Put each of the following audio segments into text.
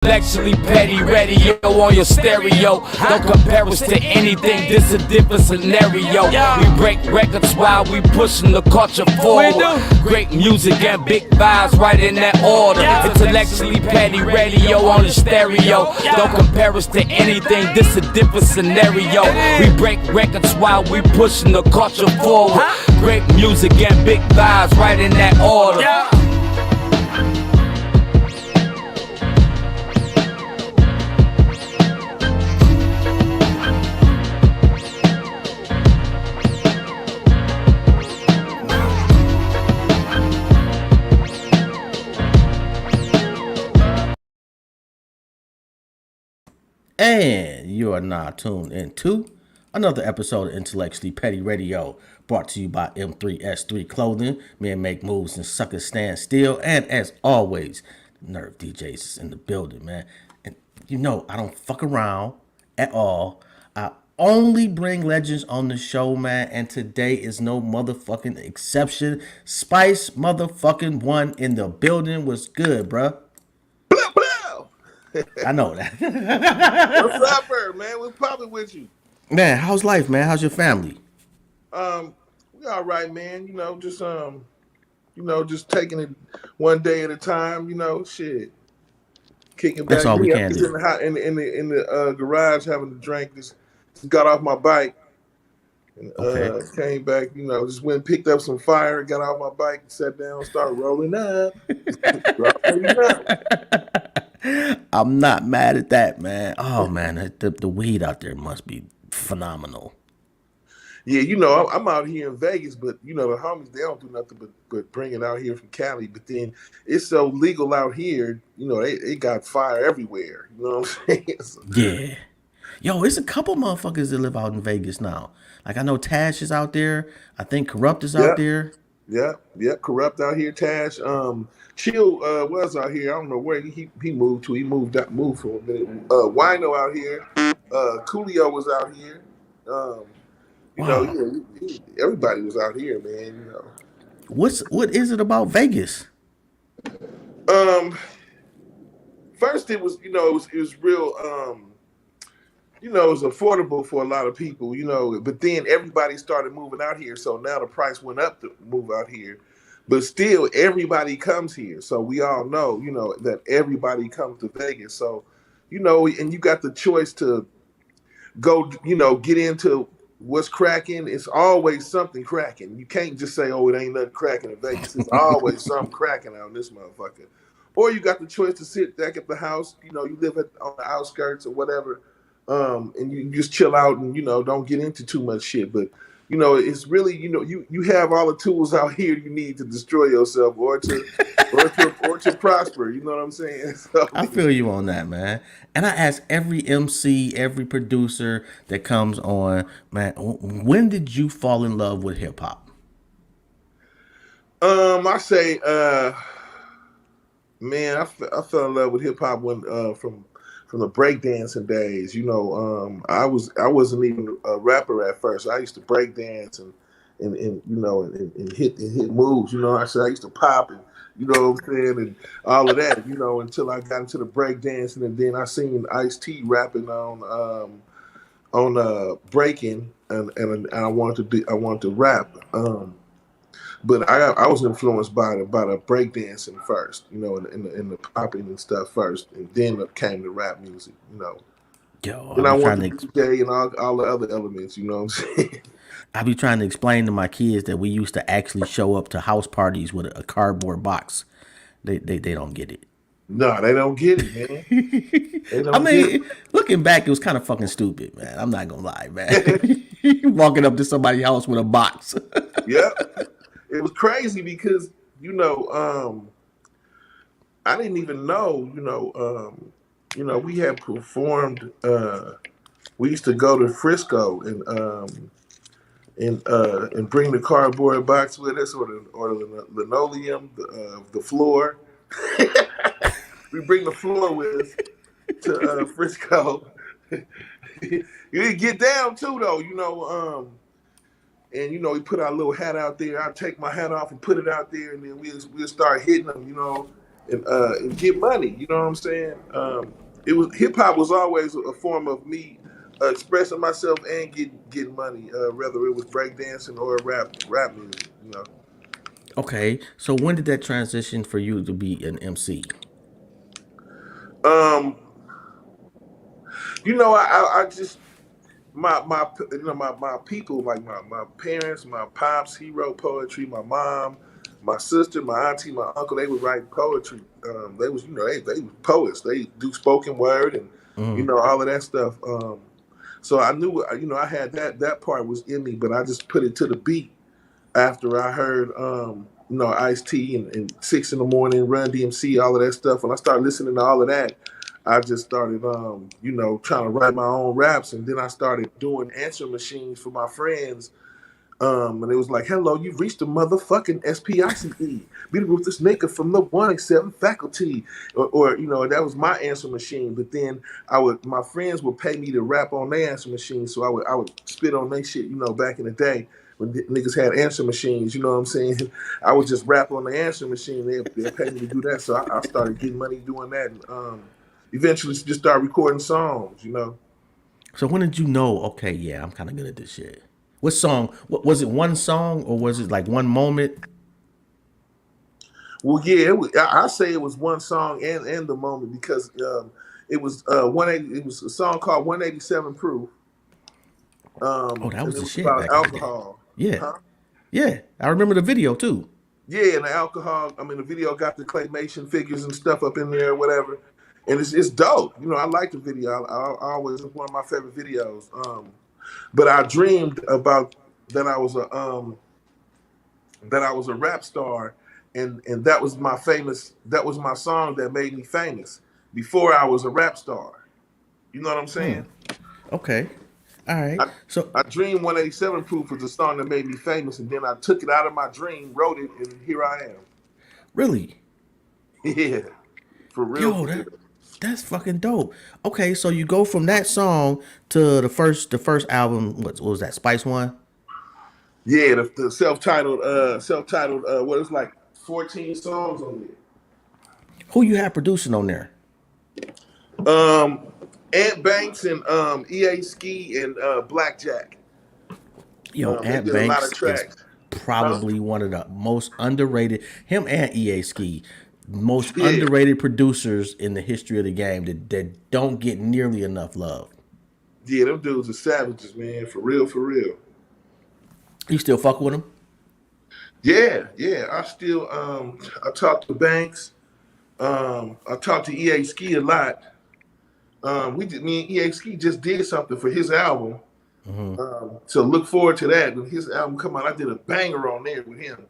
Intellectually petty radio on your stereo. Don't compare us to anything, this a different scenario. We break records while we pushing the culture forward. Great music and big vibes right in that order. Intellectually petty radio on the stereo. Don't compare us to anything, this a different scenario. We break records while we pushing the culture forward. Great music and big vibes right in that order. And you are now tuned into another episode of Intellectually Petty Radio, brought to you by M3S3 Clothing. Men make moves and suckers stand still. And as always, Nerve DJs is in the building, man. And you know, I don't fuck around at all. I only bring legends on the show, man. And today is no motherfucking exception. Spice motherfucking one in the building. Was good, bruh? I know that. What's up, man? We're popping with you. Man, how's life, man? How's your family? We all right, man. Just taking it one day at a time. Shit, kicking back. That's all we can do. do. In the garage having a drink. Just got off my bike. And, came back. Just went and picked up some fire. Got off my bike, sat down, started rolling up. I'm not mad at that, man. Oh man, the weed out there must be phenomenal. Yeah, I'm out here in Vegas, but the homies, they don't do nothing but bring it out here from Cali. But then it's so legal out here, they got fire everywhere. You know what I'm saying? Yeah. Yo, it's a couple motherfuckers that live out in Vegas now. Like I know Tash is out there. I think Corrupt is out there. Yeah, Corrupt out here. Tash, Chill was out here. I don't know where he moved to. He moved for a minute. Wino out here. Coolio was out here. Everybody was out here, man. What is it about Vegas? First it was real. It was affordable for a lot of people. But then everybody started moving out here, so now the price went up to move out here. But still, everybody comes here. So we all know, that everybody comes to Vegas. So, and you got the choice to go, get into what's cracking. It's always something cracking. You can't just say, oh, it ain't nothing cracking in Vegas. It's always something cracking out in this motherfucker. Or you got the choice to sit back at the house. You live on the outskirts or whatever. And you just chill out and, don't get into too much shit. But, it's really, you have all the tools out here you need to destroy yourself or to prosper. You know what I'm saying? So, I feel you on that, man. And I ask every MC, every producer that comes on, man, when did you fall in love with hip hop? I say, man, I fell in love with hip hop when from the breakdancing days. I wasn't even a rapper at first. I used to breakdance and hit moves. I used to pop and you know what I'm saying, and all of that. Until I got into the breakdancing, and then I seen Ice-T rapping on breaking, and I wanted to rap. But I was influenced by the breakdancing first, in the popping and stuff first, and then it came to rap music, Yo, and I wanted to DJ and all the other elements, you know what I'm saying? I be trying to explain to my kids that we used to actually show up to house parties with a cardboard box. They don't get it. No, they don't get it, man. Looking back, it was kind of fucking stupid, man. I'm not gonna lie, man. Walking up to somebody's house with a box. Yeah. It was crazy because, I didn't even know, we had performed, we used to go to Frisco and bring the cardboard box with us or the linoleum, the floor. We bring the floor with us to Frisco. You didn't get down too, though, and we put our little hat out there. I'd take my hat off and put it out there, and then we'll start hitting them, and get money. You know what I'm saying? It was hip hop was always a form of me expressing myself and getting money, whether it was breakdancing or rap music. You know. Okay, so when did that transition for you to be an MC? Um, I just my my people like my parents, my pops, he wrote poetry. My mom, my sister, my auntie, my uncle, they would write poetry. They was they was poets. They do spoken word and Mm. all of that stuff. So I knew I had that part was in me, but I just put it to the beat after I heard Ice T and 6 in the Morning, Run DMC, all of that stuff. When I started listening to all of that, I just started trying to write my own raps, and then I started doing answer machines for my friends. And it was like, hello, you've reached the motherfucking SPICE. Be the ruthless nigga from the 187 faculty. Or that was my answer machine. But then my friends would pay me to rap on their answer machine. So I would spit on their shit, back in the day when niggas had answer machines, you know what I'm saying? I would just rap on the answer machine. They'd pay me to do that. So I started getting money doing that. And eventually just started recording songs. So when did you know? Okay, yeah, I'm kind of good at this shit. What song? What was it? One song or was it like one moment? Well, yeah, I say it was one song and the moment because it was 180. It was a song called 187 Proof, Oh, that and was it the was shit about back in the day. alcohol. Yeah, Huh? yeah, I remember the video too. Yeah, and the alcohol. I mean, the video got the claymation figures and stuff up in there, or whatever, and it's dope. I like the video. I always it's one of my favorite videos. But I dreamed about that I was a rap star, and that was my song that made me famous before I was a rap star. You know what I'm Hmm. saying? Okay. All right. I, So I dreamed 187 Proof was the song that made me famous, and then I took it out of my dream, wrote it, and here I am. really, Yeah, for real, yo, for real. that's fucking dope. Okay, so you go from that song to the first album. What was that? Spice One. Yeah, the self-titled what it was like 14 songs on Who you had producing on there? there. Ant Banks and EA Ski and Blackjack. Yo, They Ant did a lot of Banks is tracks. Huh? probably one of the most underrated. Him and EA Ski, most Yeah. underrated producers in the history of the game that don't get nearly enough love. Yeah, them dudes are savages, man. For real, for real. You still fuck with him? Yeah, yeah. I talk to Banks. I talk to EA Ski a lot. Me and EA Ski just did something for his album. So look forward to that. When his album come out, I did a banger on there with him.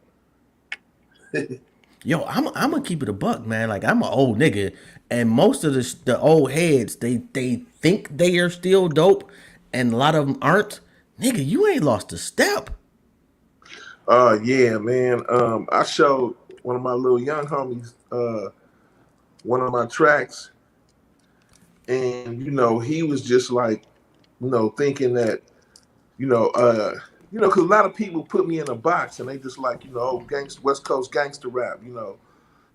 Yo, I'm gonna keep it a buck, man. Like I'm an old nigga, and most of the old heads they think they are still dope, and a lot of them aren't. Nigga, you ain't lost a step. Yeah, man. I showed one of my little young homies one of my tracks, and he was just like, thinking that, because a lot of people put me in a box and they just like, gangster West Coast gangster rap.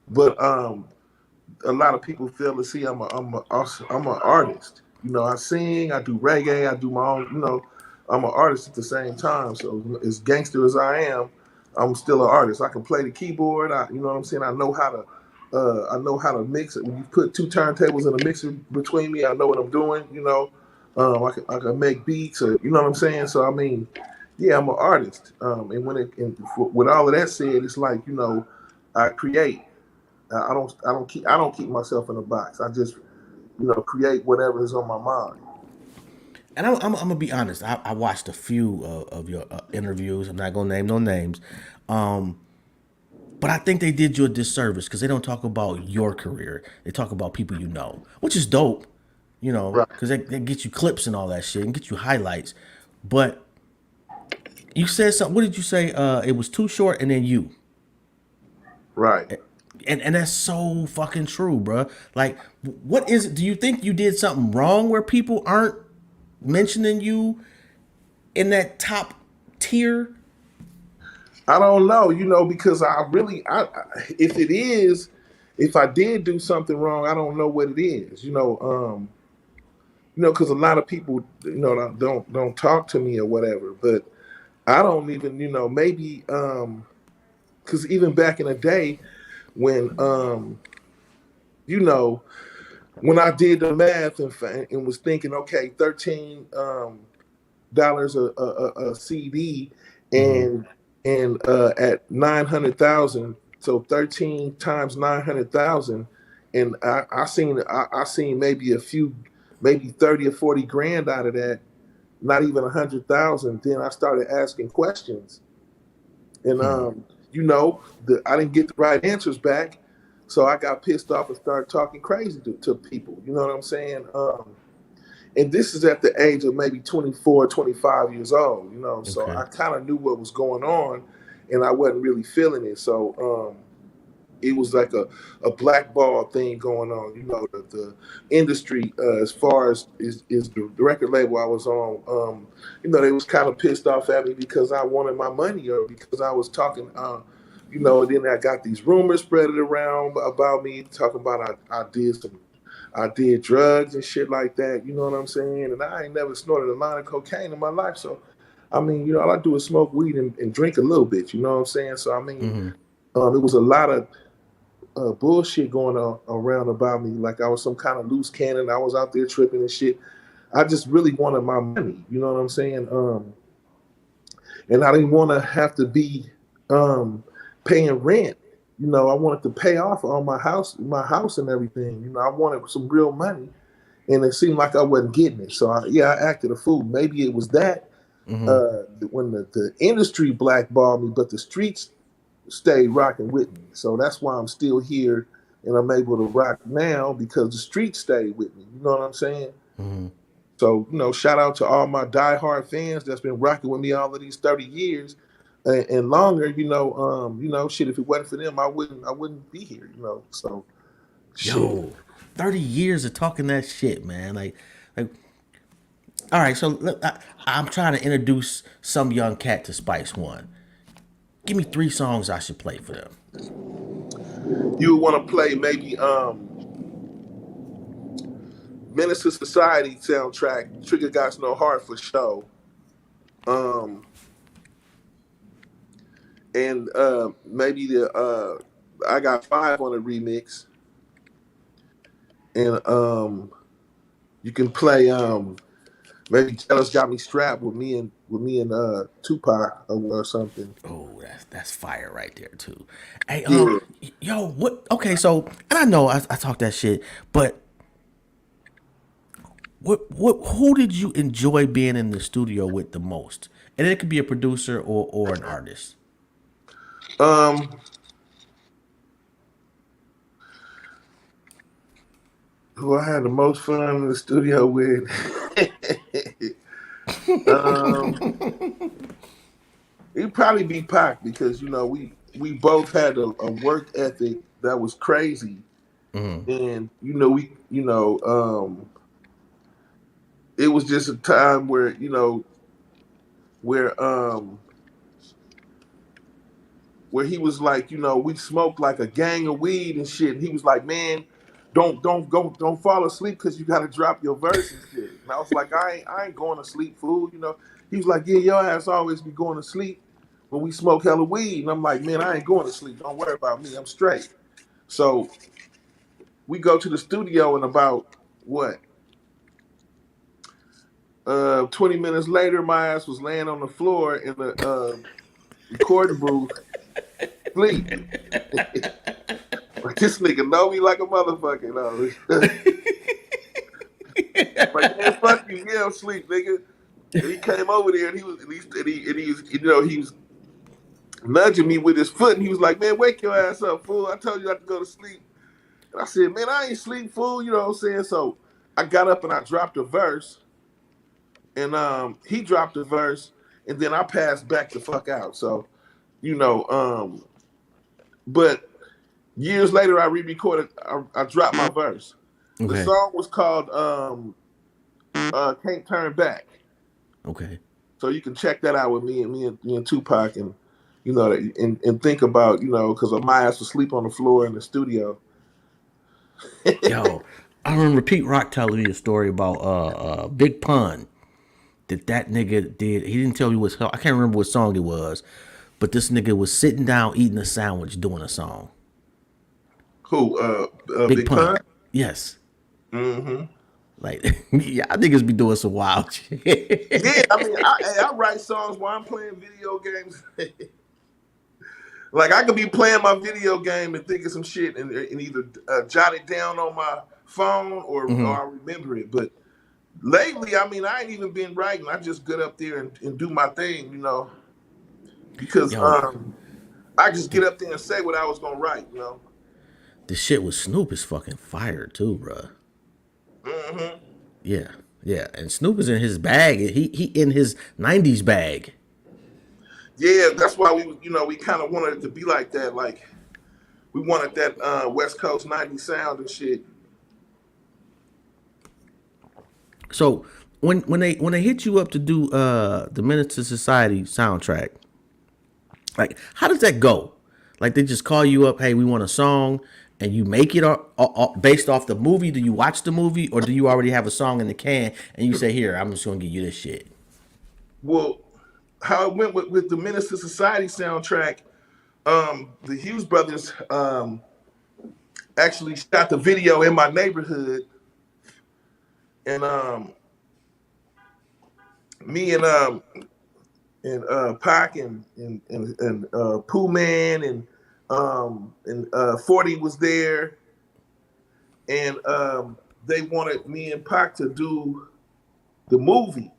But a lot of people fail to see I'm an artist. I sing, I do reggae, I do my own. I'm an artist at the same time. So as gangster as I am, I'm still an artist. I can play the keyboard. You know what I'm saying? I know how to mix it. When you put two turntables in a mixer between me, I know what I'm doing. I can make beats. Or, you know what I'm saying? So I mean, yeah, I'm an artist. With all of that said, it's like I create. I don't keep myself in a box. I just create whatever is on my mind. And I'm gonna be honest. I watched a few of your interviews. I'm not gonna name no names, but I think they did you a disservice because they don't talk about your career. They talk about people you know, which is dope, Right. because they get you clips and all that shit and get you highlights. But you said something. What did you say? It was too short, and then you. Right. And that's so fucking true, bro. Like, what is it? Do you think you did something wrong where people aren't mentioning you in that top tier? I don't know, because I really, if it is, if I did do something wrong, I don't know what it is. Because a lot of people, don't talk to me or whatever. But I don't even, maybe, because even back in the day when, you know, when I did the math and was thinking, okay, $13 a CD, Mm-hmm. and at 900,000, so 13 times 900,000, and I seen maybe 30 or 40 grand out of that, not even 100,000. Then I started asking questions, and Hmm. I didn't get the right answers back, so I got pissed off and started talking crazy to people. You know what I'm saying? And this is at the age of maybe 24, 25 years old, so Okay. I kind of knew what was going on, and I wasn't really feeling it. So it was like a blackball thing going on. The industry, as far as is the record label I was on, they was kind of pissed off at me because I wanted my money, or because I was talking. And then I got these rumors spreaded around about me, talking about I did drugs and shit like that. You know what I'm saying? And I ain't never snorted a line of cocaine in my life. So, I mean, all I do is smoke weed and drink a little bit. You know what I'm saying? So, I mean, Mm-hmm. it was a lot of bullshit going on around about me. Like I was some kind of loose cannon. I was out there tripping and shit. I just really wanted my money. You know what I'm saying? And I didn't want to have to be paying rent. I wanted to pay off all my house and everything. I wanted some real money, and it seemed like I wasn't getting it. So I acted a fool. Maybe it was that, Mm-hmm. when the industry blackballed me, but the streets stayed rocking with me. So that's why I'm still here and I'm able to rock now, because the streets stayed with me. You know what I'm saying? Mm-hmm. So, shout out to all my diehard fans that's been rocking with me all of these 30 years and longer. Shit, if it wasn't for them, I wouldn't be here, So shit. Yo, 30 years of talking that shit, man. Like, all right. So I'm trying to introduce some young cat to Spice One. Give me 3 songs I should play for them. You would want to play maybe Menace to Society soundtrack, Trigger Got No Heart for show. Um and maybe the I got five on the remix, and you can play maybe Jealous Got Me Strapped with me and Tupac or something. Oh, that's fire right there too. Hey, Yeah. yo, what? Okay, so and I know I talk that shit, but who did you enjoy being in the studio with the most? And it could be a producer or an artist. Um, who I had the most fun in the studio with? um, It'd probably be Pac, because we both had a work ethic that was crazy, Mm-hmm. and it was just a time where where he was like, we smoked like a gang of weed and shit. And he was like, man, don't fall asleep because you got to drop your verse and shit. And I was like, I ain't going to sleep, fool. He was like, yeah, your ass always be going to sleep when we smoke hella weed. And I'm like, man, I ain't going to sleep. Don't worry about me. I'm straight. So we go to the studio, and about what? 20 minutes later, my ass was laying on the floor in the recording booth, sleep. Like, this nigga know me like a motherfucker. No. Like, man, fuck you. Yeah, I'm sleep, nigga. And he came over there, and he was nudging me with his foot, and he was like, man, wake your ass up, fool. I told you not to go to sleep. And I said, man, I ain't sleep, fool. You know what I'm saying? So I got up and I dropped a verse, and he dropped a verse, and then I passed back the fuck out. So, you know, but years later, I re-recorded. I dropped my verse. The Okay. song was called "Can't Turn Back," Okay. so you can check that out with me and Tupac, and and think about, because my ass was asleep on the floor in the studio. Yo, I remember Pete Rock telling me a story about Big Pun that nigga did. He didn't tell me what, I can't remember what song it was, but this nigga was sitting down eating a sandwich doing a song. Who? Big Big Pun. Pun. Yes. Mm-hmm. Like, yeah, I niggas be doing some wild shit. Yeah, I mean, I write songs while I'm playing video games. Like I could be playing my video game and think of some shit and either jot it down on my phone or I remember it. But lately, I mean, I ain't even been writing. I just get up there and do my thing, because Yo, I just get up there and say what I was gonna write. this shit with Snoop is fucking fire too, bruh. Hmm. Yeah, yeah. And Snoop is in his bag. He in his '90s bag. Yeah, that's why we kind of wanted it to be like that. Like we wanted that West Coast '90s sound and shit. So when they hit you up to do the Menace to Society soundtrack, like how does that go? Like they just call you up, hey, we want a song, and you make it based off the movie. Do you watch the movie, or do you already have a song in the can and you say, here, I'm just gonna give you this shit? Well, how it went with the Menace to Society soundtrack, the Hughes brothers actually shot the video in my neighborhood, and me and Pac and Pooh Man and 40 was there, and they wanted me and Pac to do the movie.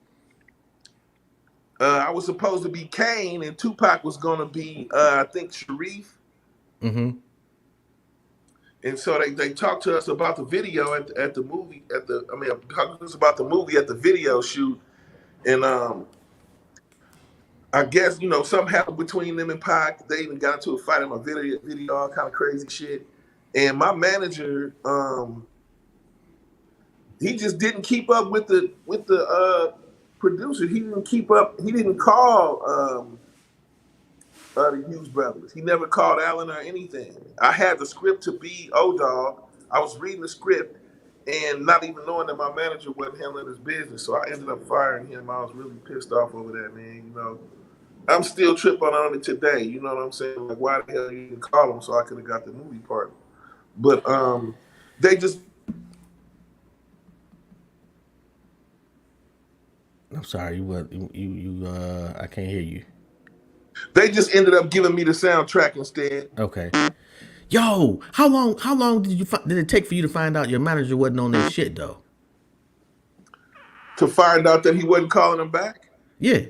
I was supposed to be Kane, and Tupac was gonna be I think Sharif. Mm-hmm. And so they talked to us about the video at the movie talked to us about the movie at the video shoot, and I guess something happened between them and Pac. They even got into a fight in my video, all kind of crazy shit. And my manager, he just didn't keep up with the producer. He didn't keep up. He didn't call the Hughes brothers. He never called Alan or anything. I had the script to be O-Dog. I was reading the script and not even knowing that my manager wasn't handling his business. So I ended up firing him. I was really pissed off over that, man. I'm still tripping on it today. You know what I'm saying? Like, why the hell you didn't call him so I could have got the movie part? But they just. I'm sorry, I can't hear you. They just ended up giving me the soundtrack instead. Okay. Yo, how long did it take for you to find out your manager wasn't on that shit though? To find out that he wasn't calling him back? Yeah.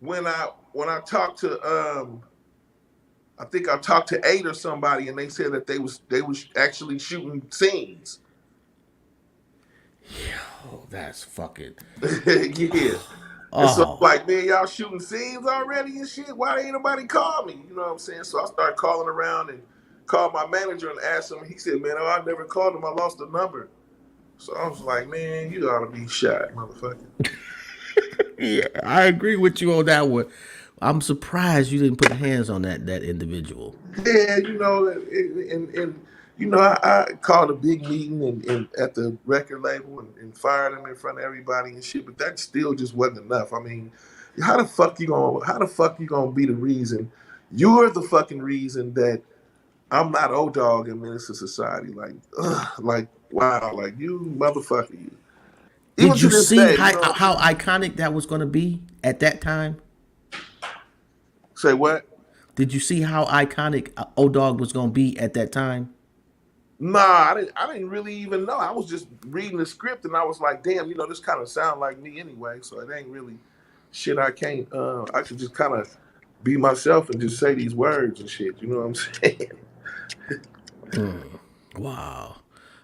When I talked to I think I talked to 8 or somebody, and they said that they was actually shooting scenes. Yo, that's fucking. Yeah. And so like, man, y'all shooting scenes already and shit. Why ain't nobody call me? You know what I'm saying? So I started calling around and called my manager and asked him. He said, man, I never called him. I lost the number. So I was like, man, you ought to be shot, motherfucker. Yeah, I agree with you on that one. I'm surprised you didn't put hands on that individual. Yeah, I called a big meeting and at the record label and fired him in front of everybody and shit. But that still just wasn't enough. I mean, how the fuck you gonna be the reason? You're the fucking reason that I'm not O-Dog in Menace to Society. Like, like wow, like you motherfucker, you. Did you see how iconic that was going to be at that time? Say what? Did you see how iconic O-Dog was going to be at that time? Nah, I didn't really even know. I was just reading the script and I was like, damn, this kind of sound like me anyway. So it ain't really shit I can't. I should just kind of be myself and just say these words and shit. You know what I'm saying? Wow.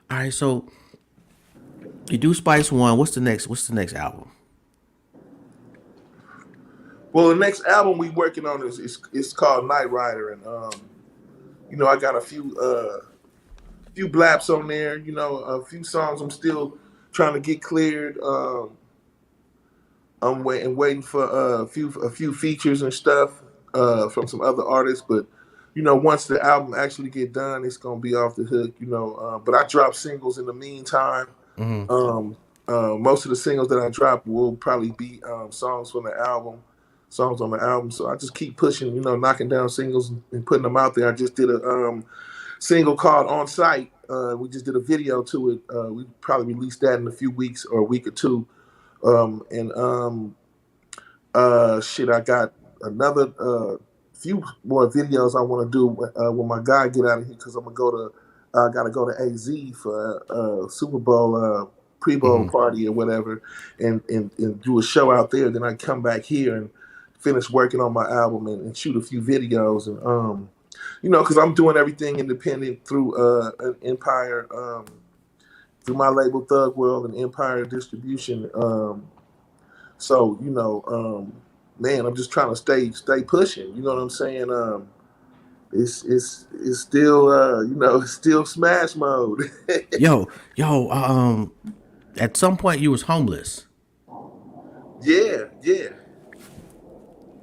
All right, so you do Spice One. What's the next album? Well, the next album we working on is called Night Rider, and I got a few blaps on there. A few songs I'm still trying to get cleared. I'm waiting for a few features and stuff from some other artists, but you know, once the album actually get done, it's gonna be off the hook. You know, but I drop singles in the meantime. Um, Most of the singles that I drop will probably be songs from the album, songs on the album. So I just keep pushing, you know, knocking down singles and putting them out there. I just did a single called On Site. We just did a video to it. We probably release that in a few weeks or a week or two. And shit, I got another few more videos I want to do when my guy get out of here because I'm gonna go to gotta go to AZ for Super Bowl pre-bowl party or whatever, and do a show out there. Then I come back here and finish working on my album and shoot a few videos and you know, because I'm doing everything independent through an Empire, through my label Thug World and Empire Distribution. So you know, man, I'm just trying to stay pushing. You know what I'm saying? It's still you know, it's still smash mode. Yo, at some point you was homeless. Yeah, yeah.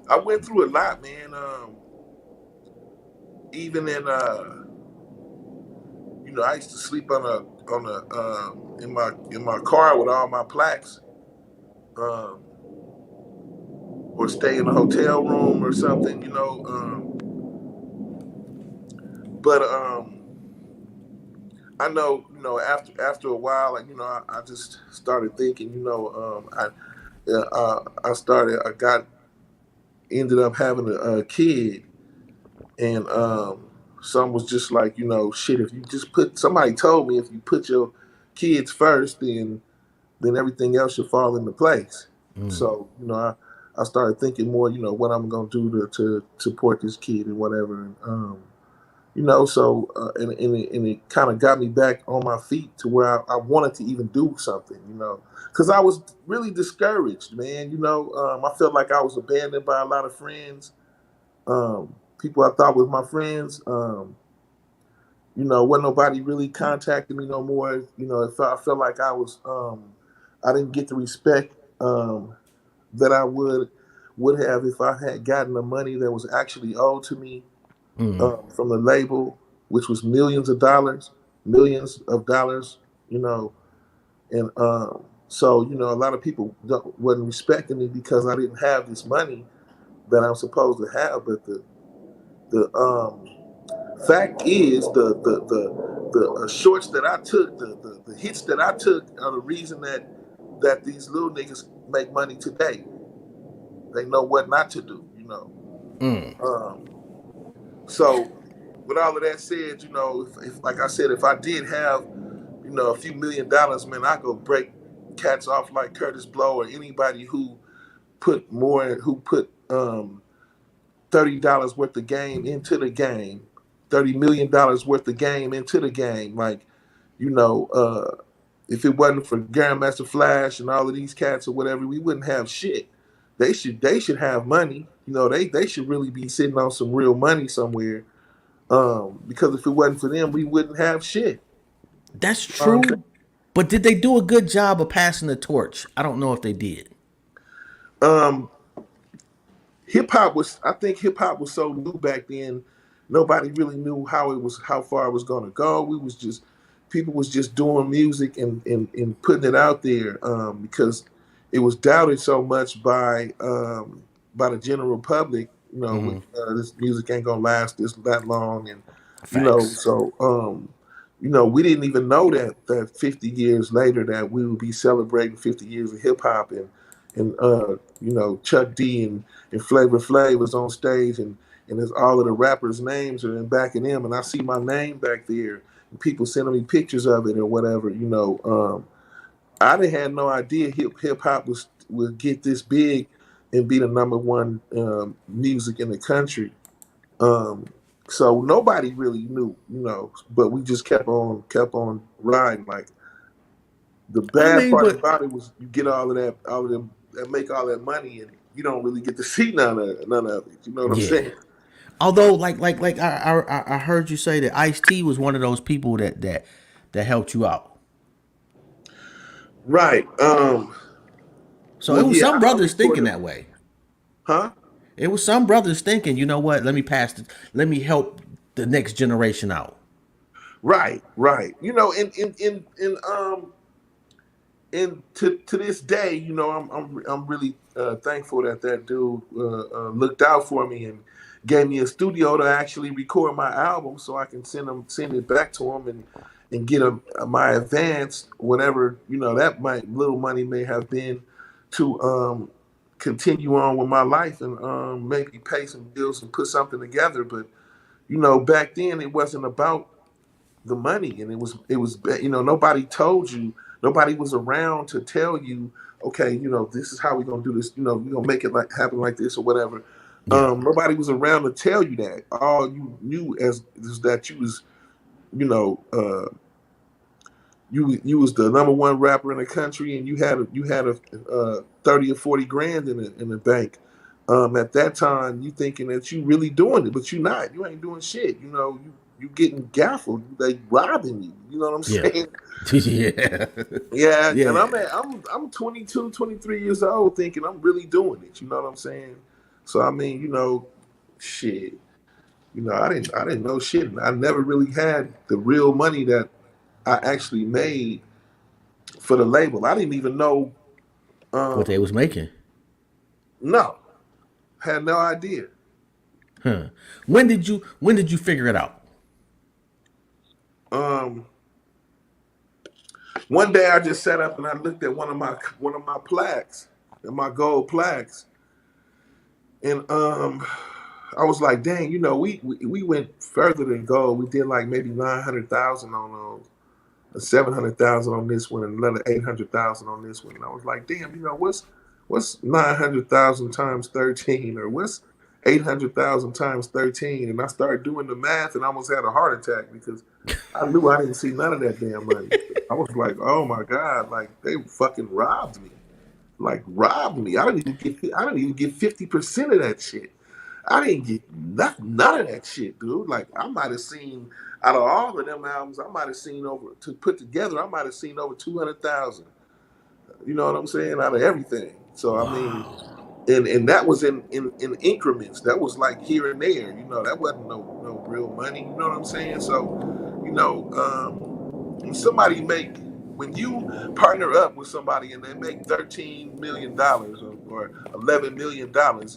I went through a lot, man. Even in you know, I used to sleep on a in my car with all my plaques, or stay in a hotel room or something, you know. But I know, you know, after a while, like, you know, I just started thinking, you know, ended up having a kid, and some was just like, you know, shit. If you just somebody told me if you put your kids first, then everything else should fall into place. So, you know, I started thinking more, you know, what I'm gonna do to support this kid and whatever. And, you know, so and it kind of got me back on my feet to where I wanted to even do something, you know, because I was really discouraged, man. You know, I felt like I was abandoned by a lot of friends, people I thought was my friends. You know, wasn't nobody really contacting me no more. You know, I felt like I was, I didn't get the respect that I would have if I had gotten the money that was actually owed to me from the label, which was millions of dollars, you know. And so, you know, a lot of people wasn't respecting me because I didn't have this money that I'm supposed to have. But the fact is, the shorts that I took, the hits that I took are the reason that these little niggas make money today. They know what not to do, you know. So with all of that said, you know, if like I said, if I did have, you know, a few $1 million, man, I could break cats off like Curtis Blow or anybody who put $30 worth of game into the game, $30 million worth of game into the game. Like, you know, if it wasn't for Grandmaster Flash and all of these cats or whatever, we wouldn't have shit. They should have money. You know, they should really be sitting on some real money somewhere. Because if it wasn't for them, we wouldn't have shit. That's true. But did they do a good job of passing the torch? I don't know if they did. I think hip hop was so new back then. Nobody really knew how far it was going to go. People was just doing music and putting it out there because it was doubted so much by the general public. You know, this music ain't gonna last that long, and you know, so you know, we didn't even know that 50 years later that we would be celebrating 50 years of hip hop, and you know, Chuck D and Flavor Flav was on stage, and there's all of the rappers' names are in back of them, and I see my name back there, and people sending me pictures of it or whatever. You know, I didn't have no idea hip hop would get this big and be the number one music in the country. So nobody really knew, you know, but we just kept on riding. Like, the bad part about it was you get all of them that make all that money, and you don't really get to see none of it. You know what I'm saying? Although, like I heard you say that Ice-T was one of those people that helped you out. Right. So it was some brothers thinking that way. Huh? It was some brothers thinking, you know what? Let me help the next generation out. Right, right. You know, and to this day, you know, I'm really thankful that that dude looked out for me and gave me a studio to actually record my album, so I can send it back to him and get my advance, whatever you know that might little money may have been to continue on with my life and maybe pay some bills and put something together. But you know, back then it wasn't about the money, and it was you know nobody told you, nobody was around to tell you, okay, you know this is how we're gonna do this, you know we're gonna make it like happen like this or whatever. Yeah. Nobody was around to tell you that. All you knew as is that you was, you know, you was the number one rapper in the country, and you had a 30 or 40 grand in the bank. At that time, you thinking that you really doing it, but you not. You ain't doing shit. You know, you getting gaffled. They robbing you. You know what I'm Yeah. saying? Yeah. Yeah. And Yeah. I'm 22, 23 years old, thinking I'm really doing it. You know what I'm saying? So I mean, you know, shit. You know, I didn't know shit. I never really had the real money that I actually made for the label. I didn't even know. What they Um, was making. no, had no idea. Huh. When did you figure it out? Um, One day I just sat up and I looked at one of my plaques, and my gold plaques, and I was like, dang, you know, we went further than gold. We did like maybe 900,000 on those, 700,000 on this one, and another 800,000 on this one. And I was like, damn, you know, what's 900,000 times 13, or what's 800,000 times 13? And I started doing the math and I almost had a heart attack because I knew I didn't see none of that damn money. I was like, oh my God, like they fucking robbed me. Like robbed me. I didn't even get 50% of that shit. I didn't get none of that shit, dude. Like I might have seen out of all of them albums, I might have seen over to put together, I might have seen over 200,000. You know what I'm saying? Out of everything. So I mean, Wow. and that was in increments. That was like here and there. You know, that wasn't no real money. You know what I'm saying? So, you know, when somebody make when you partner up with somebody and they make $13 million or $11 million,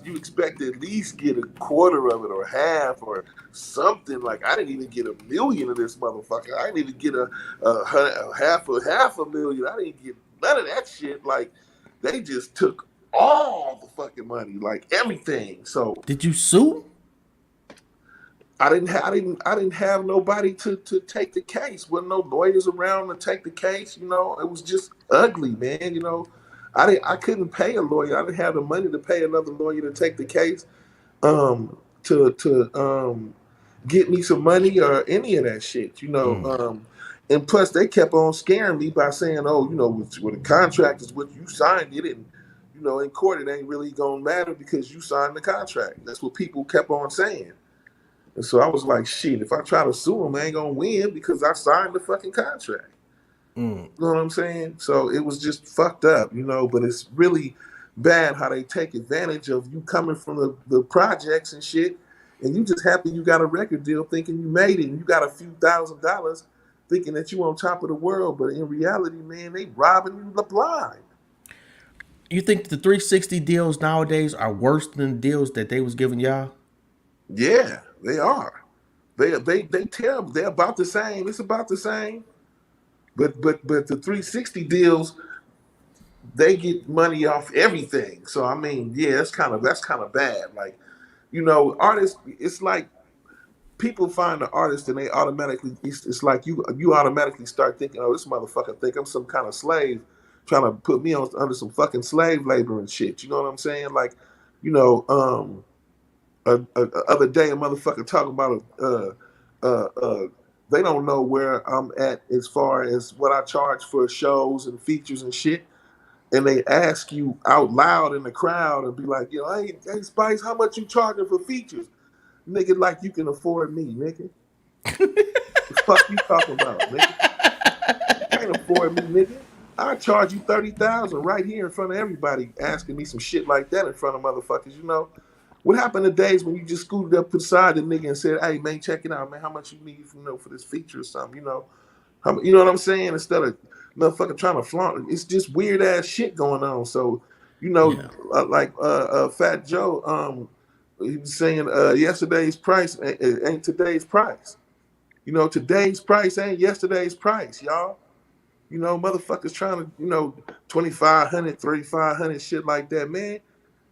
you expect to at least get a quarter of it or half or something. Like I didn't even get a million of this motherfucker. I didn't even get a half a million. I didn't get none of that shit. Like they just took all the fucking money, like everything. So Did you sue? I didn't have nobody to take the case. Wasn't no lawyers around to take the case. You know, it was just ugly, man. You know, I couldn't pay a lawyer. I didn't have the money to pay another lawyer to take the case. To get me some money or any of that shit. You know, Mm. and plus they kept on scaring me by saying, oh, you know, with the contract is what you signed it, and you know, in court it ain't really gonna matter because you signed the contract. That's what people kept on saying. And so I was like, shit, if I try to sue him, I ain't gonna win because I signed the fucking contract. Mm. You know what I'm saying? So it was just fucked up, you know, but it's really bad how they take advantage of you coming from the projects and shit, and you just happy you got a record deal thinking you made it and you got a few $1,000s thinking that you on top of the world, but in reality, man, they robbing you the blind. You think the 360 deals nowadays are worse than the deals that they was giving y'all? Yeah, they are. They terrible. They're about the same. It's about the same. But the 360 deals, they get money off everything. So I mean, yeah, that's kind of bad. Like, you know, artists, it's like people find the artist and they automatically it's like you automatically start thinking, oh, this motherfucker think I'm some kind of slave trying to put me on under some fucking slave labor and shit. You know what I'm saying? Like, you know, other day a motherfucker talking about they don't know where I'm at as far as what I charge for shows and features and shit, and they ask you out loud in the crowd and be like, yo, hey Spice, how much you charging for features? Nigga, like you can afford me, nigga. The fuck you talking about, nigga? You can't afford me, nigga. I charge you 30,000 right here in front of everybody asking me some shit like that in front of motherfuckers, you know. What happened to days when you just scooted up beside the nigga and said, "Hey man, check it out, man. How much you need, for this feature or something?" You know what I'm saying? Instead of motherfucker trying to flaunt it, it's just weird ass shit going on. So, Yeah. like Fat Joe, he was saying yesterday's price ain't today's price. Today's price ain't yesterday's price, y'all. Motherfuckers trying to, 2,500, 3,500, shit like that, man.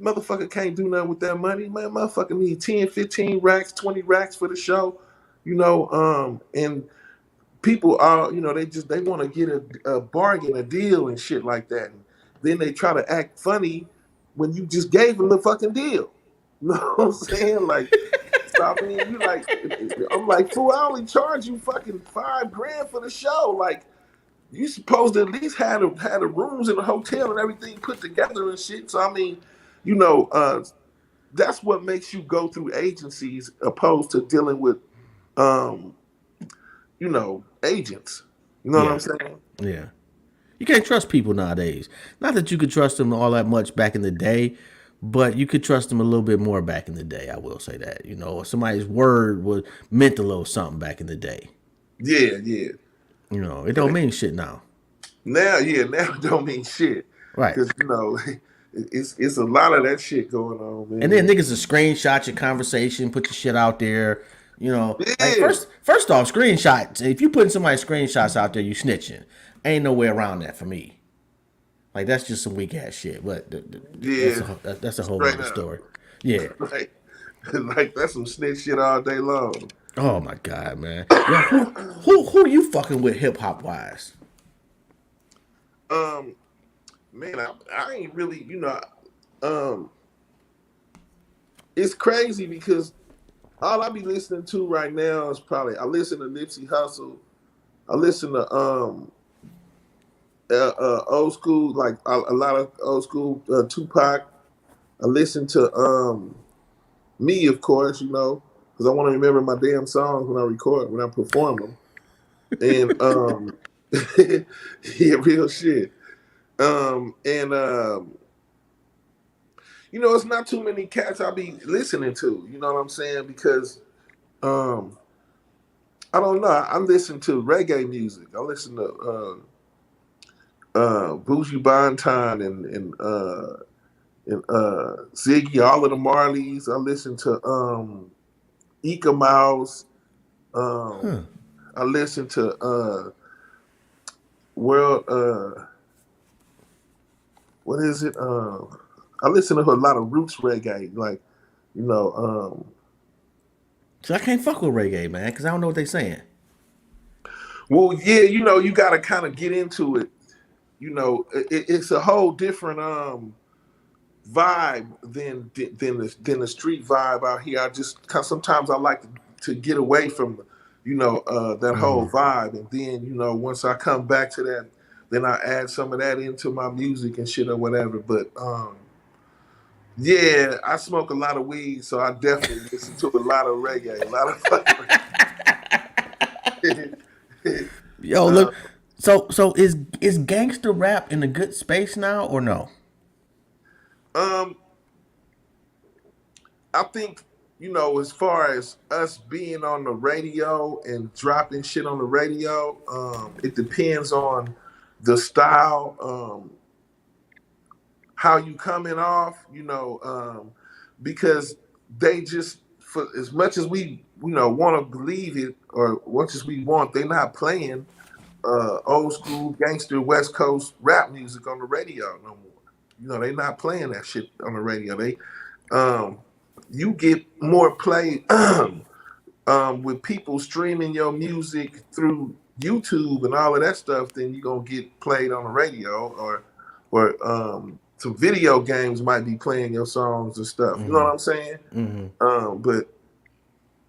Motherfucker can't do nothing with that money, man. Motherfucker need 10, 15 racks, 20 racks for the show, and people are, they want to get a bargain, a deal and shit like that. And then they try to act funny when you just gave them the fucking deal. You know what I'm saying? Like, so I mean, I'm like, fool, I only charge you fucking $5,000 for the show. Like, you supposed to at least have the rooms in the hotel and everything put together and shit. So I mean, you know, uh, that's what makes you go through agencies opposed to dealing with, um, agents. You know what I'm Yeah. saying? Yeah. You can't trust people nowadays. Not that you could trust them all that much back in the day, but you could trust them a little bit more back in the day. I will say that. Somebody's word was meant a little something back in the day. Yeah, yeah. It don't mean shit now. Now, yeah, now it don't mean shit Right. because it's a lot of that shit going on, And then man. niggas will screenshot your conversation, put your shit out there. Like Yeah, first off, screenshots. If you putting somebody's screenshots out there, you snitching. Ain't no way around that for me. Like that's just some weak ass shit. But yeah, that's a whole straight nother up. story. Yeah. Like that's some snitch shit all day long. Oh my god, man. Yo, who you fucking with hip hop wise? Um, Man, I ain't really, um, it's crazy because all I be listening to right now is probably I listen to Nipsey Hussle, I listen to old school like a lot of old school Tupac. I listen to me, of course, because I want to remember my damn songs when I perform them, and yeah, real shit. And it's not too many cats I be listening to. You know what I'm saying? Because um, I don't know. I listen to reggae music. I listen to Bougie Bonton and Ziggy, all of the Marleys. I listen to Eka Mouse. Um, Huh. I listen to World. What is it? I listen to a lot of roots reggae, like you know. So I can't fuck with reggae, man, because I don't know what they saying. Well, yeah, you got to kind of get into it. It's a whole different vibe than the street vibe out here. I just sometimes I like to get away from that whole vibe, and then once I come back to that, then I add some of that into my music and shit or whatever. But yeah, I smoke a lot of weed, so I definitely listen to a lot of reggae, a lot of fucking. Yo, uh, look. So is gangster rap in a good space now or no? um, I think as far as us being on the radio and dropping shit on the radio, it depends on the style, how you coming off, because they just for as much as we want to believe it or much as we want, they're not playing old school gangster West Coast rap music on the radio no more. They're not playing that shit on the radio. Um, you get more play with people streaming your music through YouTube and all of that stuff than you're gonna get played on the radio or some video games might be playing your songs and stuff. You know what I'm saying? But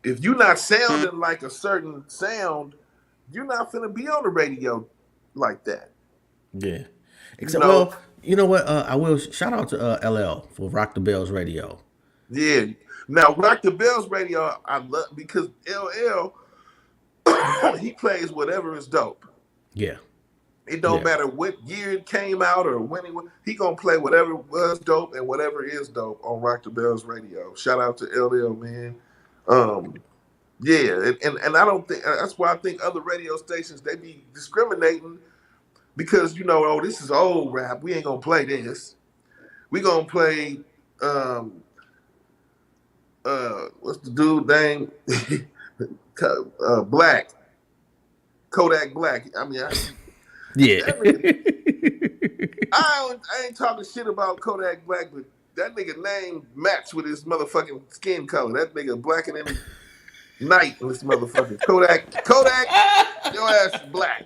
if you're not sounding like a certain sound, you're not gonna be on the radio like that. Yeah. You Except, know? well, you know what? I will shout out to LL for Rock the Bells Radio. Yeah. Now Rock the Bells radio, I love because LL he plays whatever is dope. Yeah. It don't Yeah. matter what year it came out or when he gonna play whatever was dope and whatever is dope on Rock the Bells Radio. Shout out to LL, man. Yeah, and I don't think that's why I think other radio stations they be discriminating because oh, this is old rap. We ain't gonna play this. We gonna play what's the dude name? Black. Kodak Black. I mean, Yeah. I ain't talking shit about Kodak Black, but that nigga name matched with his motherfucking skin color. That nigga blacker than night in this motherfucker. Kodak, your ass is black.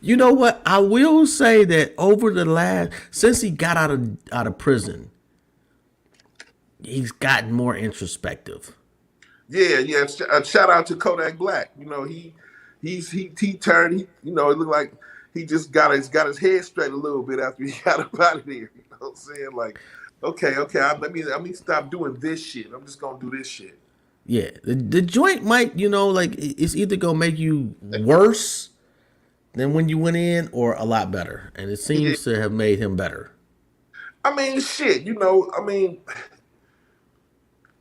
You know what? I will say that over the last since he got out of prison, he's gotten more introspective. Yeah. Shout out to Kodak Black. He turned. It looked like he just got his head straight a little bit after he got up out of there. You know what I'm saying? Like, okay, let me stop doing this shit. I'm just gonna do this shit. Yeah, the joint might, like it's either gonna make you worse than when you went in, or a lot better, and it seems to have made him better. I mean, shit.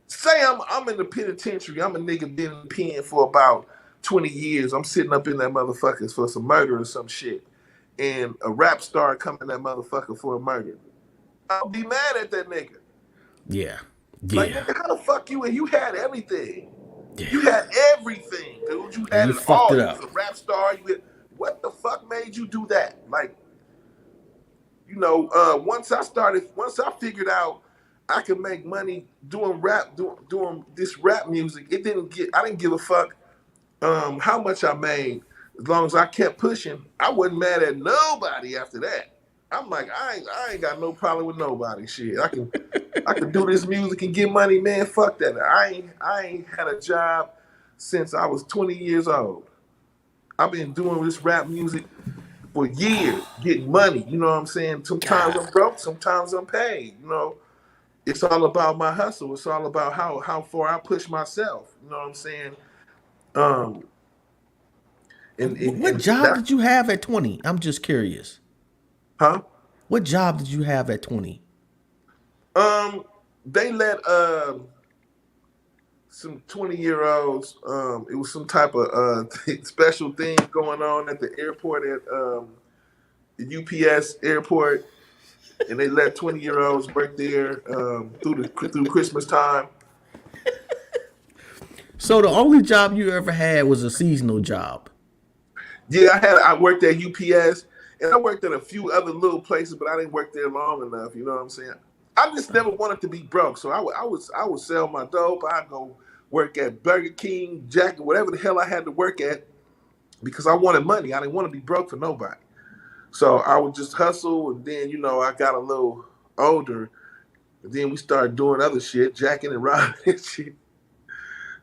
Say I'm in the penitentiary. I'm a nigga been in the pen for about 20 years. I'm sitting up in that motherfucker for some murder or some shit, and a rap star come in that motherfucker for a murder. I'll be mad at that nigga. Yeah. Like, nigga, how the fuck you and you had everything. Yeah. You had everything, dude. You had You it fucked all. it You up. was a rap star. What the fuck made you do that? Like, once I figured out I could make money doing rap, doing this rap music, I didn't give a fuck how much I made. As long as I kept pushing, I wasn't mad at nobody after that. I'm like, I ain't got no problem with nobody. Shit, I can do this music and get money, man. Fuck that. I ain't had a job since I was 20 years old. I've been doing this rap music for years, getting money. You know what I'm saying? Sometimes I'm broke, sometimes I'm paid. It's all about my hustle. It's all about how far I push myself. You know what I'm saying? What job did you have at 20? I'm just curious. Huh? What job did you have at 20? They let some 20-year-olds. It was some type of special thing going on at the airport at the UPS airport, and they let 20-year-olds work there through Christmas time. So the only job you ever had was a seasonal job. Yeah, I worked at UPS, and I worked at a few other little places, but I didn't work there long enough. You know what I'm saying? I just never wanted to be broke, so I would sell my dope. I'd go work at Burger King, Jack, whatever the hell I had to work at, because I wanted money. I didn't want to be broke for nobody. So I would just hustle, and then I got a little older, and then we started doing other shit, jacking and robbing and shit.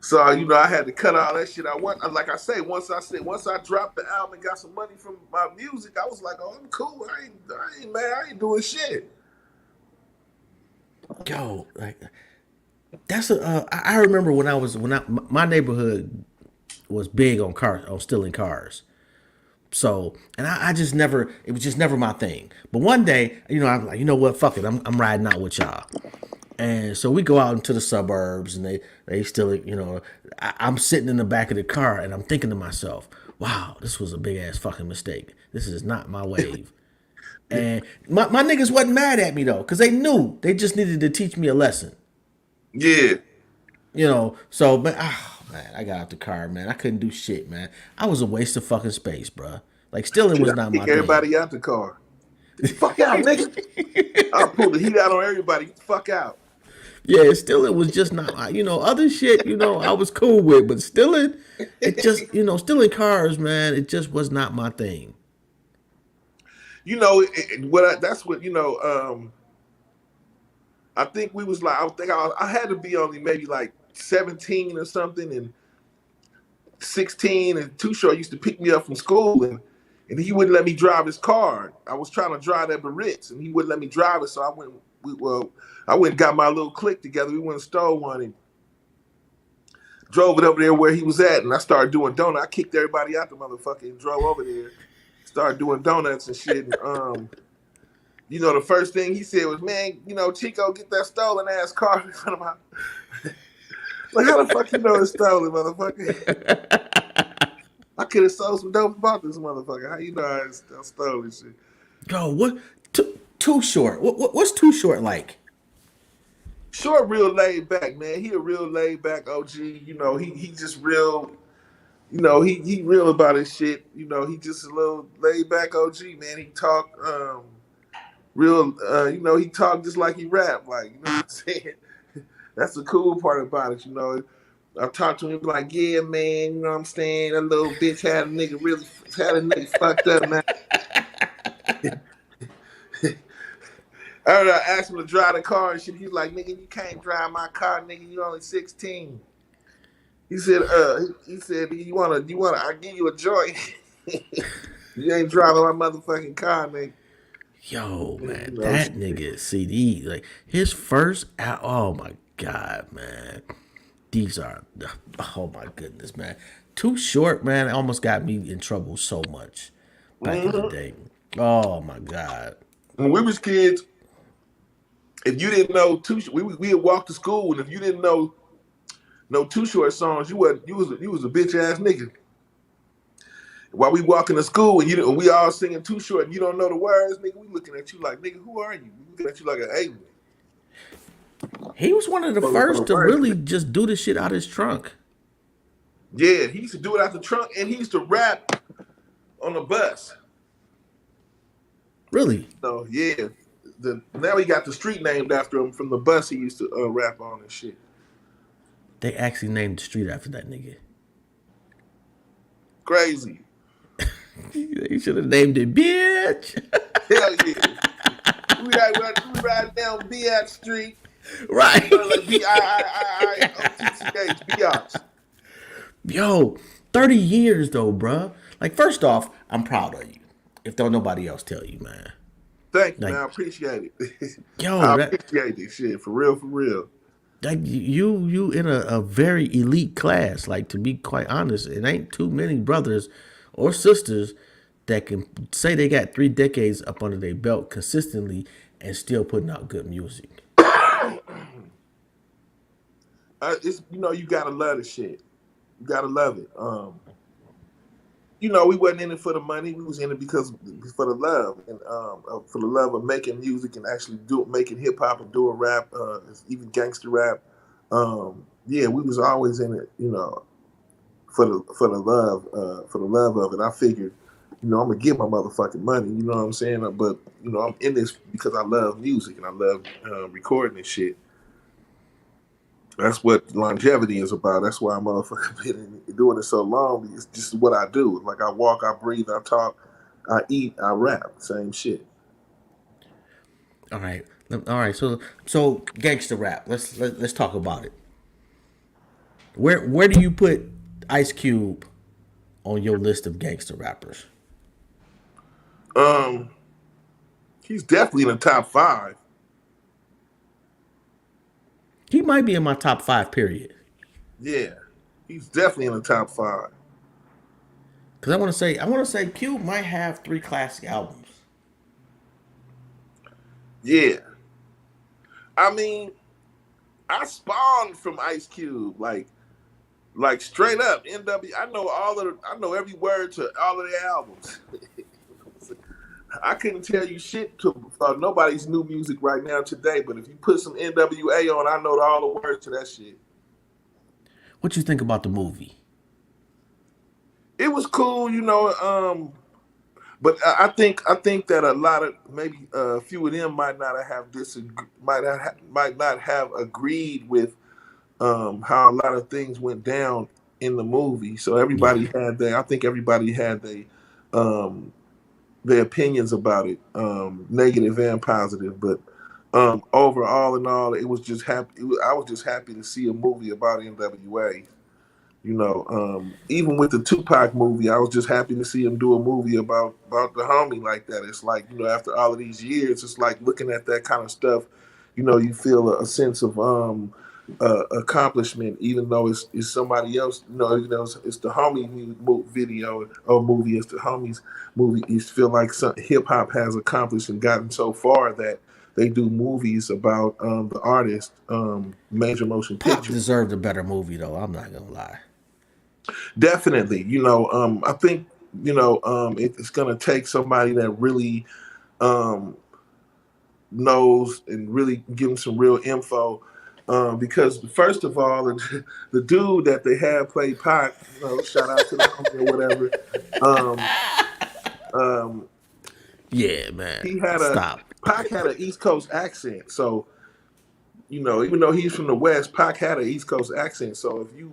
So I had to cut all that shit. Like I say, once I dropped the album and got some money from my music, I was like, oh, I'm cool. I ain't mad. I ain't doing shit. Yo, like that's I remember my neighborhood was big on stealing cars. So, and I just never, it was just never my thing. But one day, I'm like, you know what, fuck it, I'm riding out with y'all. And so we go out into the suburbs, and they still, I'm sitting in the back of the car, and I'm thinking to myself, wow, this was a big ass fucking mistake. This is not my wave. And my niggas wasn't mad at me though, because they knew they just needed to teach me a lesson. Yeah. So, but man, I got out the car, man. I couldn't do shit, man. I was a waste of fucking space, bro. Like, stealing was not my thing. Everybody out the car. Fuck out, nigga. I'll pull the heat out on everybody. Get the fuck out. Yeah, stealing was just not, other shit, I was cool with, but stealing, it just, stealing cars, man, it just was not my thing. That's what, I think we was like, I had to be only maybe like 17 or something, and 16, and Too Short used to pick me up from school, and he wouldn't let me drive his car. I was trying to drive that Baritz, and he wouldn't let me drive it, so I went and got my little clique together. We went and stole one, and drove it over there where he was at, and I started doing donuts. I kicked everybody out the motherfucker and drove over there, started doing donuts and shit. And the first thing he said was, "Man, Chico, get that stolen ass car in front of my." Like, how the fuck you know it's stolen, motherfucker? I could have sold some dope about this motherfucker. How you know I stole this shit? Yo, what? Too Short. What's Too Short like? Short, real laid back, man. He a real laid back OG. He just real. He real about his shit. He just a little laid back OG, man. He talk real. He talk just like he rap. Like, you know what I'm saying? That's the cool part about it. I talked to him like, yeah, man. You know what I'm saying? That little bitch had a nigga fucked up, man. I asked him to drive the car and shit. He's like, nigga, you can't drive my car, nigga. You only 16. He said, you wanna, I give you a joint. You ain't driving my motherfucking car, nigga. Yo, man, that nigga CD, like his first oh my God, man. These are, oh my goodness, man. Too Short, man, almost got me in trouble so much back in the day. Oh my God. When we was kids, if you didn't know we would walk to school, and if you didn't know Too Short songs, you was a bitch ass nigga. While we walking to school and we all singing Too Short and you don't know the words, nigga, we looking at you like, nigga, who are you? We looking at you like an alien. He was one of the first to really just do this shit out his trunk. Yeah, he used to do it out the trunk, and he used to rap on the bus. Really? So yeah, now he got the street named after him from the bus he used to rap on and shit. They actually named the street after that nigga. Crazy. They should have named it bitch. Hell yeah. We ride down Biatch Street. Right. Like B-I-I-I-O-T-C-H, Biatch. Yo, 30 years though, bruh. Like, first off, I'm proud of you. If don't nobody else tell you, man. Thank you, man. I appreciate it. Yo, I appreciate this shit. For real, for real. Like, you in a very elite class. Like, to be quite honest, it ain't too many brothers or sisters that can say they got 3 decades up under their belt consistently and still putting out good music. It's you gotta love the shit. You gotta love it. We wasn't in it for the money. We was in it for the love and for the love of making music and actually making hip hop and doing rap, even gangster rap. Yeah, we was always in it, for the love of it. I figured, I'm gonna get my motherfucking money. You know what I'm saying? But I'm in this because I love music and I love recording and shit. That's what longevity is about. That's why I'm been doing it so long. It's just what I do. Like, I walk, I breathe, I talk, I eat, I rap. Same shit. All right. So gangster rap. Let's talk about it. Where do you put Ice Cube on your list of gangster rappers? He's definitely in the top 5. He might be in my top 5, period. Yeah, he's definitely in the top 5. Because I want to say Cube might have 3 classic albums. Yeah. I mean, I spawned from Ice Cube, like straight up. NW. I know every word to all of their albums. I couldn't tell you shit to nobody's new music right now today, but if you put some NWA on, I know all the words to that shit. What you think about the movie? It was cool, but I think that a lot of maybe a few of them might not have agreed with how a lot of things went down in the movie. So everybody had their opinions about it, negative and positive. But overall and all, it was just happy. I was just happy to see a movie about NWA. Even with the Tupac movie, I was just happy to see him do a movie about the homie like that. It's like, after all of these years, it's like looking at that kind of stuff, you feel a sense of, accomplishment, even though it's somebody else. It's the homie video or movie. It's the homies movie. You feel like hip hop has accomplished and gotten so far that they do movies about the artist, major motion Pop pictures. deserved a better movie though. I'm not gonna lie. Definitely, I think it's gonna take somebody that really um, knows and really give them some real info. Because first of all, the dude that they had play Pac, shout out to the homie or whatever. Um, um, Yeah, man. he had Stop. Pac had an East Coast accent, so even though he's from the West, Pac had an East Coast accent. So if you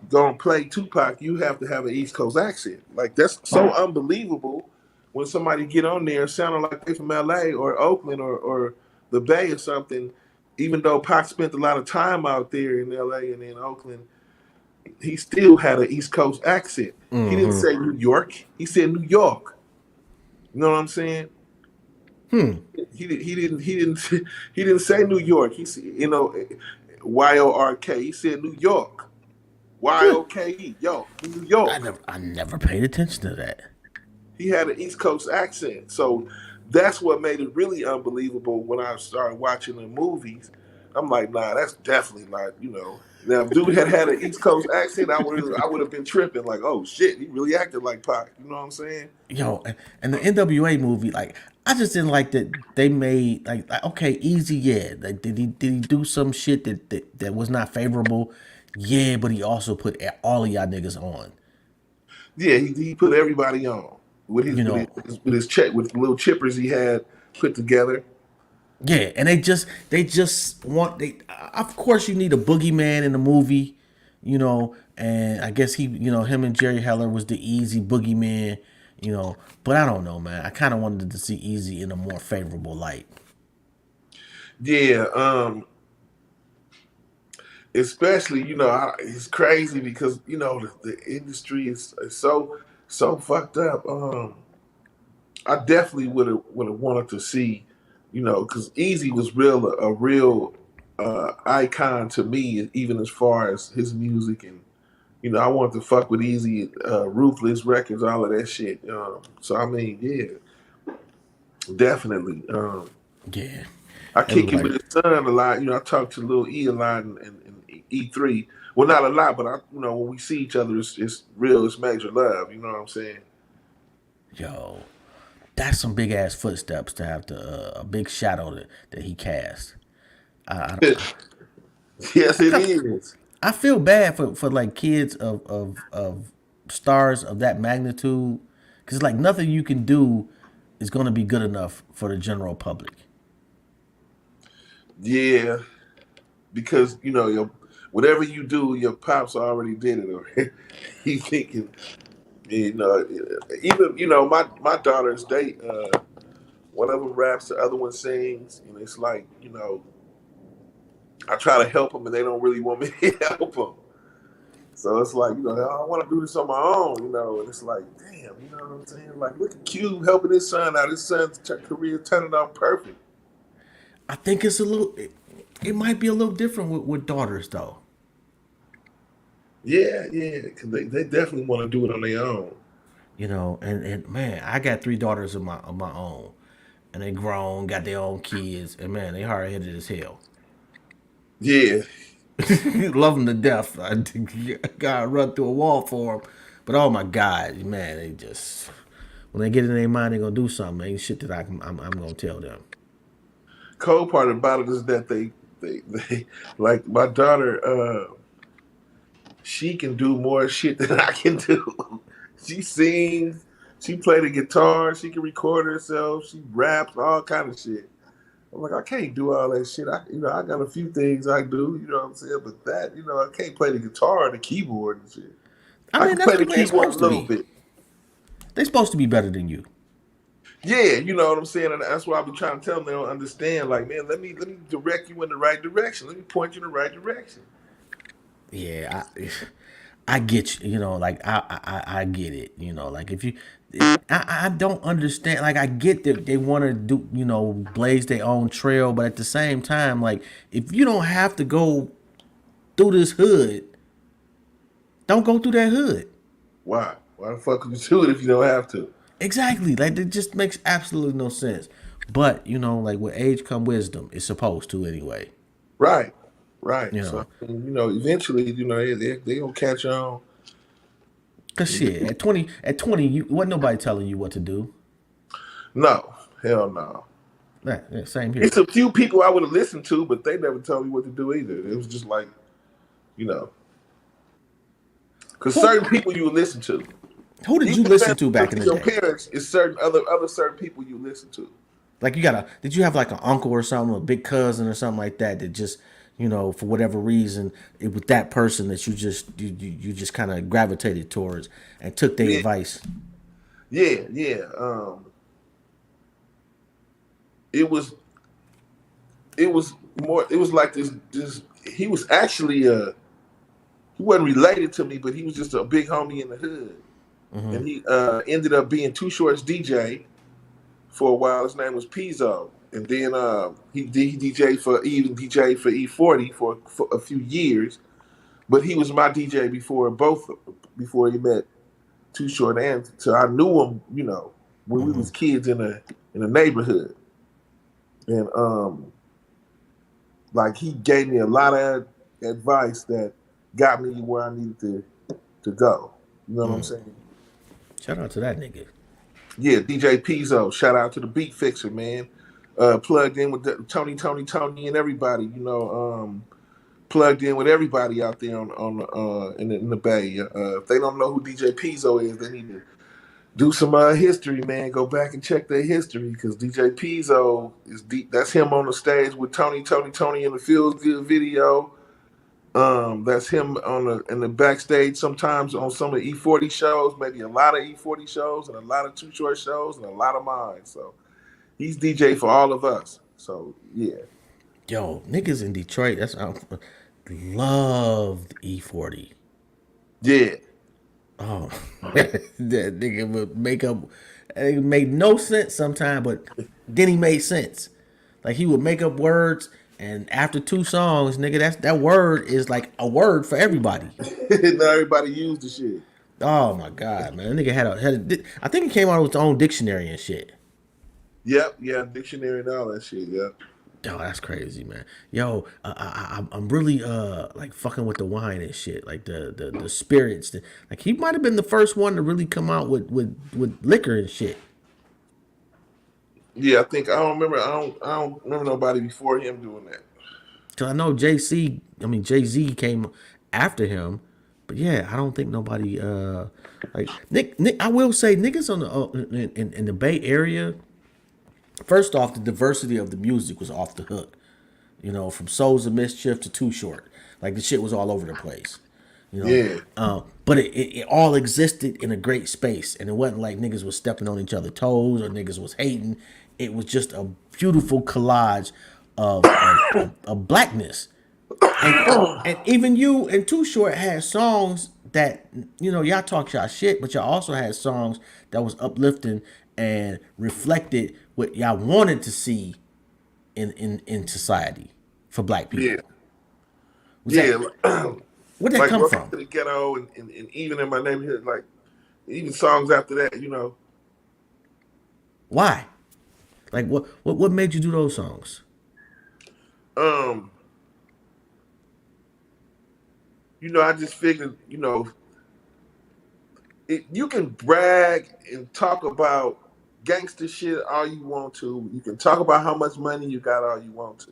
gonna play Tupac, you have to have an East Coast accent. Like that's so unbelievable when somebody get on there sounding like they from LA or Oakland or the Bay or something. Even though Pac spent a lot of time out there in LA and in Oakland, he still had an East Coast accent. He didn't say New York, he said New York. You know what I'm saying? He didn't he didn't say New York. He said, York. He said New York. YOKE, yo, New York. I never paid attention to that. He had an East Coast accent. So that's what made it really unbelievable when I started watching the movies. I'm like, nah, that's definitely not. Now if dude had an East Coast accent, I would have been tripping, like, oh shit, he really acted like Pac. You know what I'm saying? Yo, and the NWA movie, like, I just didn't like that they made like okay, Easy, yeah. Like, did he do some shit that was not favorable? Yeah, but he also put all of y'all niggas on. Yeah, he put everybody on with his with the little chippers he had put together. Yeah, and they just want of course you need a boogeyman in the movie, and I guess him and Jerry Heller was the Easy boogeyman, but I don't know, man. I kind of wanted to see Easy in a more favorable light. Yeah, especially it's crazy because the industry is so fucked up. I definitely would have wanted to see, because Easy was a real icon to me, even as far as his music, and I wanted to fuck with Easy, Ruthless Records, all of that shit. So I mean, yeah, definitely. Yeah, I kick it with his son a lot. I talk to Lil E a lot and E3. Well, not a lot, but when we see each other, it's real. It's major love. You know what I'm saying? Yo, that's some big ass footsteps to have a big shadow that he cast. Yes, it is. I feel bad for like kids of stars of that magnitude, because like nothing you can do is going to be good enough for the general public. Yeah, because whatever you do, your pops already did it, or he thinking, even my daughters, they one of them raps, the other one sings, and it's like I try to help them, and they don't really want me to help them. So it's like, I want to do this on my own, and it's like, damn, you know what I'm saying? Like, look at Cube helping his son out. His son's career turning out perfect. I think it's it might be a little different with daughters though. Yeah, because they definitely want to do it on their own. And man, I got 3 daughters of my own, and they grown, got their own kids, and man, they hard headed as hell. Yeah. Love them to death. I gotta run through a wall for them. But oh my God, man, they just, when they get in their mind, they're gonna do something. Ain't shit that I'm gonna tell them. Cold part about it is that they like my daughter. She can do more shit than I can do. She sings, she play the guitar, she can record herself, she raps, all kind of shit. I'm like, I can't do all that shit. I got a few things I do, you know what I'm saying? But that, I can't play the guitar and the keyboard and shit. I can play the keyboard a little bit. They're supposed to be better than you. Yeah, you know what I'm saying? And that's why I be trying to tell them they don't understand. Like, man, let me direct you in the right direction. Let me point you in the right direction. Yeah, I get you. Like I get it. Like if you, I don't understand. Like I get that they want to do, blaze their own trail, but at the same time, like if you don't have to go through this hood, don't go through that hood. Why? Why the fuck would you do it if you don't have to? Exactly. Like it just makes absolutely no sense. But like with age come wisdom. It's supposed to anyway. Right. Right. You So know, eventually, they gonna catch on. cause shit, at 20, you wasn't nobody telling you what to do. No, hell no. Yeah, same here. It's a few people I would have listened to, but they never told me what to do either. It was just like, because certain people you listen to. Who did you Even listen to back in the your day? parents is certain other certain people you listen to. Like did you have like an uncle or something, a big cousin or something like that just, for whatever reason, it was that person that you just kind of gravitated towards and took their advice. Yeah, yeah. It was more. It was like this. He was actually he wasn't related to me, but he was just a big homie in the hood, and he ended up being Too Short's DJ for a while. His name was Pizzo, and then he DJ for E40 for a few years, but he was my DJ before he met Too Short, and so I knew him, when we was kids in the neighborhood, and like he gave me a lot of advice that got me where I needed to go. You know what I'm saying? Shout out to that nigga. Yeah, DJ Pizzo. Shout out to the Beat Fixer, man. Plugged in with Tony, and everybody. Plugged in with everybody out there in the Bay. If they don't know who DJ Pizzo is, they need to do some history, man. Go back and check their history, because DJ Pizzo is deep. That's him on the stage with Tony in the Feels Good video. That's him in the backstage sometimes on some of the E40 shows, maybe a lot of E40 shows and a lot of Too Short shows and a lot of mine. So he's DJ for all of us. So yeah. Yo, niggas in Detroit, loved E40. Yeah. Oh, that nigga would make up. It made no sense sometimes, but then he made sense. Like he would make up words, and after 2 songs, nigga, that word is like a word for everybody. Not everybody used the shit. Oh my god, man, that nigga had a. I think he came out with his own dictionary and shit. Yep, yeah, dictionary and all that shit. Yep. Yo, that's crazy, man. Yo, I'm really like fucking with the wine and shit, like the spirits. Like he might have been the first one to really come out with liquor and shit. Yeah, I don't remember nobody before him doing that. Cause I know Jay-Z came after him, but yeah, I don't think nobody like Nick. I will say niggas on the in the Bay Area. First off, the diversity of the music was off the hook. From Souls of Mischief to Too Short. Like the shit was all over the place. Yeah. But it all existed in a great space, and it wasn't like niggas was stepping on each other's toes or niggas was hating. It was just a beautiful collage of blackness. And even you and Too Short had songs that, y'all talk y'all shit, but y'all also had songs that was uplifting and reflected what y'all wanted to see in society for black people. Yeah. Where'd that come from? To the Ghetto and even in my neighborhood, like even songs after that, Why? Like what made you do those songs? I just figured, you can brag and talk about gangster shit all you want to. You can talk about how much money you got all you want to.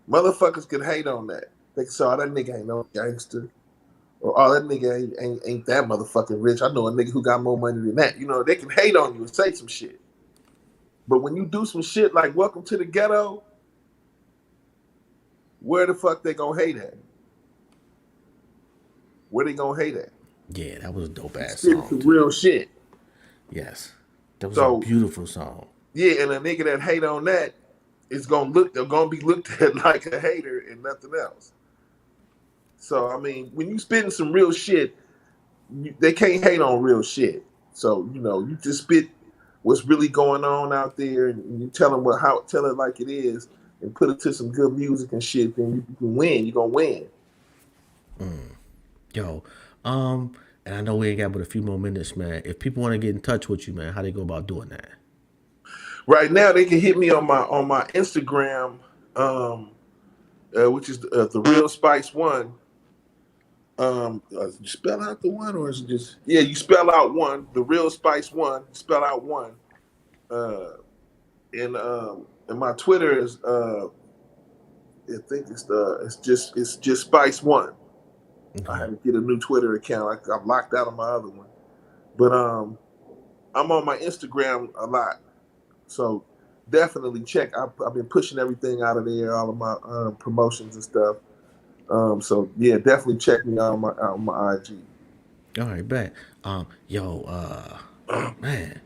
Motherfuckers can hate on that. They can say, oh, that nigga ain't no gangster. Or, oh, that nigga ain't that motherfucking rich. I know a nigga who got more money than that. They can hate on you and say some shit. But when you do some shit like Welcome to the Ghetto, where the fuck they gonna hate at? Where they gonna hate at? Yeah, that was a dope ass song. Some real shit. Yes. That was a beautiful song. Yeah, and a nigga that hate on that is they're gonna be looked at like a hater and nothing else. So I mean, when you spitting some real shit, they can't hate on real shit. So you just spit what's really going on out there, and you tell them tell it like it is, and put it to some good music and shit. Then you can win. You're gonna win. Yo, and I know we ain't got but a few more minutes, man. If people want to get in touch with you, man, how they go about doing that? Right now, they can hit me on my Instagram, which is the Real Spice One. You spell out the one, or is it just you spell out one, the Real Spice One, spell out one, and my Twitter is I think it's just Spice One. I had to get a new Twitter account. I'm locked out of my other one, but I'm on my Instagram a lot, so definitely check. I've been pushing everything out of there, all of my promotions and stuff. So yeah, definitely check me out on my IG. All right, bet. Man,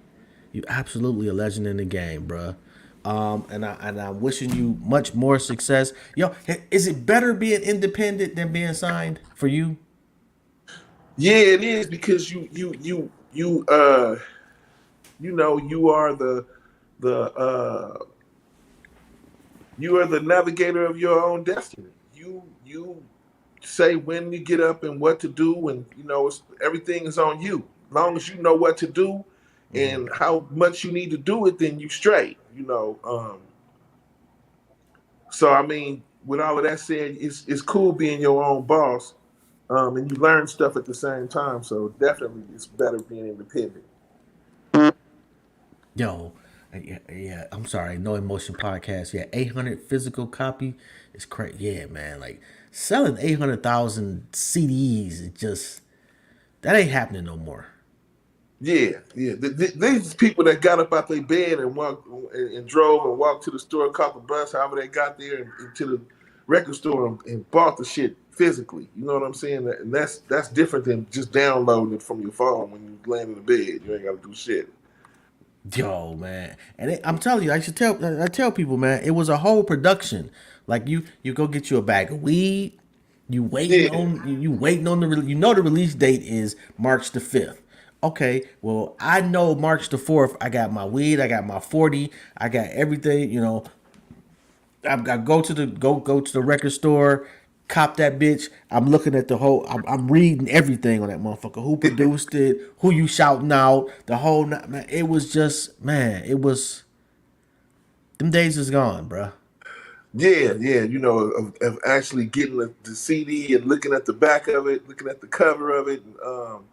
you absolutely a legend in the game, bruh. And I'm wishing you much more success. Yo, is it better being independent than being signed for you? Yeah, it is because you are the you are the navigator of your own destiny. You say when you get up and what to do, and everything is on you. As long as you know what to do and how much you need to do it, then you straight. So I mean, with all of that said, it's cool being your own boss, and you learn stuff at the same time. So definitely, it's better being independent. Yo, yeah, I'm sorry, No Emotion Podcast. Yeah, 800 physical copy is crazy. Yeah, man, like selling 800,000 CDs is just that ain't happening no more. Yeah. These people that got up out their bed and walked and drove and walked to the store, caught the bus, however they got there, and to the record store and bought the shit physically. You know what I'm saying? And that's different than just downloading it from your phone when you laying in the bed. You ain't got to do shit. Yo, man, and I'm telling you, I tell people, man, it was a whole production. Like you go get you a bag of weed. Yeah. You waiting on the release date is March the 5th. Okay, well I know March the 4th. I got my weed. I got my 40. I got everything. I've got to go to the record store, cop that bitch. I'm looking at the whole. I'm reading everything on that motherfucker. Who produced it? Who you shouting out? The whole man. It was just man. It was them days is gone, bruh. Yeah. Of actually getting the CD and looking at the back of it, looking at the cover of it, and,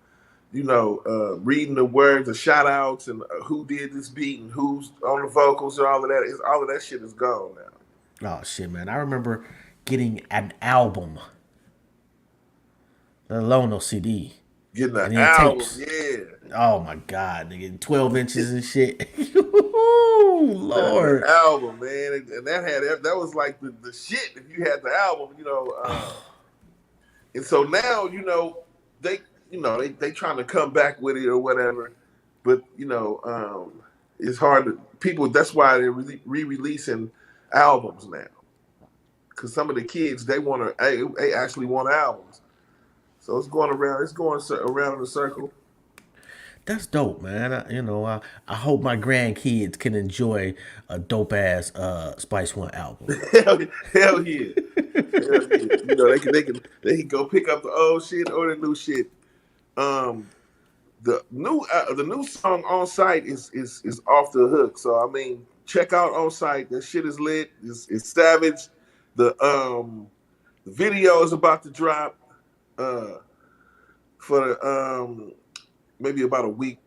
reading the words, the shout outs, and who did this beat and who's on the vocals and all of that. All of that shit is gone now. Oh shit, man. I remember getting an album, let alone no CD, Getting and an then album, tapes. yeah. Oh my god, nigga, 12 inches and shit. Ooh, The Lord. album, man, and that was like the shit. If you had the album, and so now they they trying to come back with it or whatever, but it's hard to people. That's why they're re-releasing albums now, because some of the kids they actually want albums. So it's going around. It's going around in a circle. That's dope, man. I hope my grandkids can enjoy a dope ass Spice One album. Hell yeah. Hell yeah. They can go pick up the old shit or the new shit. Um, the new song On Site is off the hook. So I mean, check out On Site. That shit is lit. It's savage. The video is about to drop for maybe about a week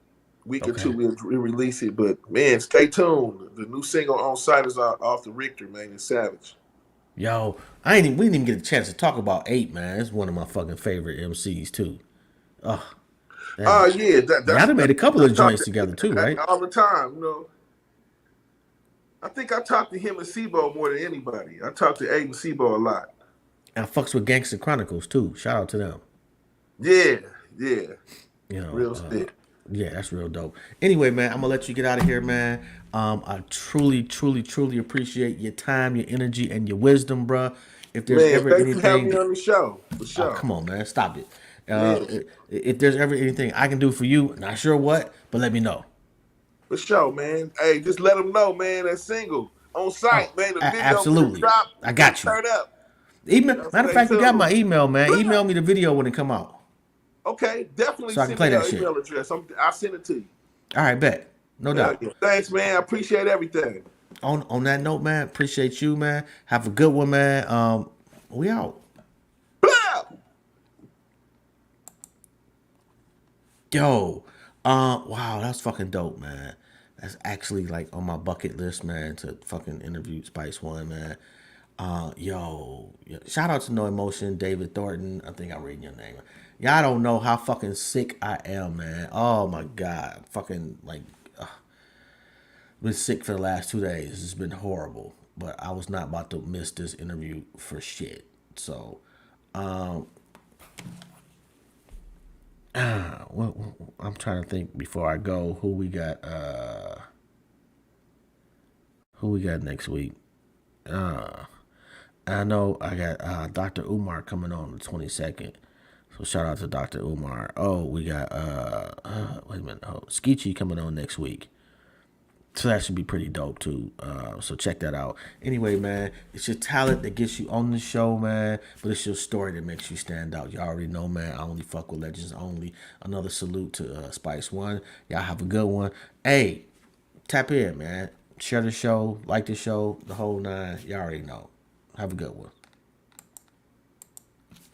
or Okay. two. We'll release it. But man, stay tuned. The new single On Site is off the Richter, man. It's savage. Yo, we didn't even get a chance to talk about Eight, man. It's one of my fucking favorite MCs too. Oh, Oh that, yeah, y'all done made a couple I of talk joints together too, right? all the time. I think I talk to him and Sibo more than anybody. I talk to Aiden and Sibo a lot. And I fucks with Gangster Chronicles too. Shout out to them. Yeah, You know, real stick. yeah, that's real dope. Anyway, man, I'm gonna let you get out of here, man. I truly, truly, truly appreciate your time, your energy, and your wisdom, bruh. If there's Man, ever thanks for having anything, me on the show. For oh, sure. come on, man, stop it. Yeah, If there's ever anything I can do for you, not sure what, but let me know. for sure, man. Hey, just let them know, man. That single On Oh, Site, man. The video finna absolutely. drop. I It's gonna got you. turn up. Email. That's Matter of what fact, they you got tell my me. email, man. Yeah. Email me the video when it come out, Okay, definitely so I can send play me that your shit. email address. I'll send it to you. All right, bet. No Yeah, doubt. yeah. Thanks, man. I appreciate everything. On that note, man, appreciate you, man. Have a good one, man. We out. Blah! Yo, wow, that's fucking dope, man. That's actually like on my bucket list, man, to fucking interview Spice One, man. Shout out to No Emotion, David Thornton. I think I'm reading your name. Y'all don't know how fucking sick I am, man. Oh my god, fucking like, been sick for the last 2 days. It's been horrible, but I was not about to miss this interview for shit. So, I'm trying to think before I go who we got. Who we got next week? I know I got Dr. Umar coming on the 22nd. So shout out to Dr. Umar. Oh, we got wait a minute. Oh, Skeechy coming on next week. So that should be pretty dope too. So check that out. Anyway, man, it's your talent that gets you on the show, man. But it's your story that makes you stand out. Y'all already know, man. I only fuck with legends only. Another salute to Spice One. Y'all have a good one. Hey, tap in, man. Share the show, like the show, the whole nine. Y'all already know. Have a good one.